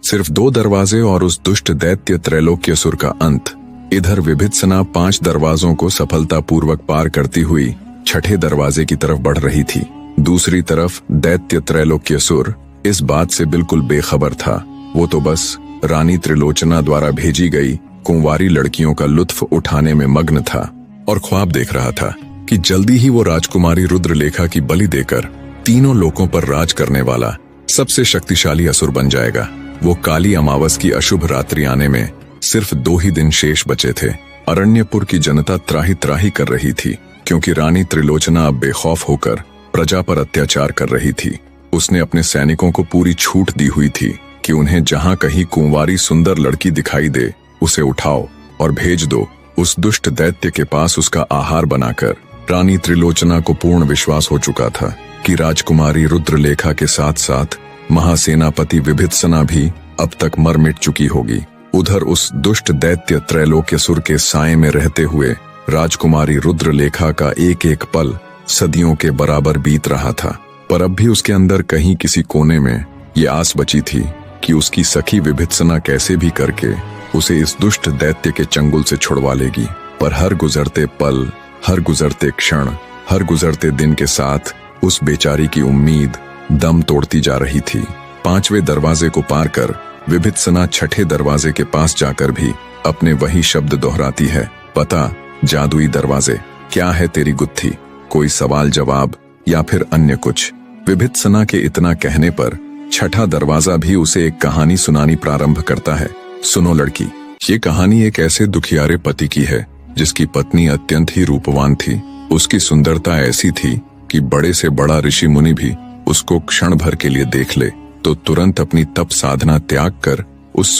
सिर्फ 2 दरवाजे और उस दुष्ट दैत्य त्रैलोक्यसुर का अंत। इधर विभित्सना 5 दरवाजों को सफलतापूर्वक पार करती हुई छठे दरवाजे की तरफ बढ़ रही थी। दूसरी तरफ दैत्य त्रैलोक्यसुर इस बात से बिल्कुल बेखबर था। वो तो बस रानी त्रिलोचना द्वारा भेजी गई कुंवारी लड़कियों का लुत्फ उठाने में मग्न था और ख्वाब देख रहा था कि जल्दी ही वो राजकुमारी रुद्रलेखा की बलि देकर तीनों लोकों पर राज करने वाला सबसे शक्तिशाली असुर बन जाएगा। वो काली अमावस की अशुभ रात्रि आने में सिर्फ 2 ही दिन शेष बचे थे। अरण्यपुर की जनता त्राही त्राही कर रही थी, क्योंकि रानी त्रिलोचना अब बेखौफ होकर प्रजा पर अत्याचार कर रही थी। उसने अपने सैनिकों को पूरी छूट दी हुई थी कि उन्हें जहां कहीं कुंवारी सुंदर लड़की दिखाई दे उसे उठाओ और भेज दो उस दुष्ट दैत्य के पास उसका आहार बनाकर। रानी त्रिलोचना को पूर्ण विश्वास हो चुका था कि राजकुमारी रुद्रलेखा के साथ साथ महासेनापति विभित्सना भी अब तक मर मिट चुकी होगी। उधर उस दुष्ट दैत्य त्रैलोक्यसुर के साए में रहते हुए राजकुमारी रुद्रलेखा का एक एक पल सदियों के बराबर बीत रहा था। पर अब भी उसके अंदर कहीं किसी कोने में ये आस बची थी कि उसकी सखी विभित्सना कैसे भी करके उसे इस दुष्ट दैत्य के चंगुल से छुड़वा लेगी। पर हर गुजरते पल, हर गुजरते क्षण, हर गुजरते दिन के साथ उस बेचारी की उम्मीद दम तोड़ती जा रही थी। 5वें दरवाजे को पार कर विभित्सना छठे दरवाजे के पास जाकर भी अपने वही शब्द दोहराती है, पता जादुई दरवाजे, क्या है तेरी गुत्थी? कोई सवाल जवाब या फिर अन्य कुछ? विभित्सना के इतना कहने पर छठा दरवाजा भी उसे एक कहानी सुनानी प्रारंभ करता है। सुनो लड़की, ये कहानी एक ऐसे दुखियारे पति की है जिसकी पत्नी अत्यंत ही रूपवान थी। उसकी सुंदरता ऐसी थी कि बड़े से बड़ा ऋषि मुनि भी उसको क्षण भर के लिए देख ले तो तुरंत अपनी तप साधना त्याग कर उस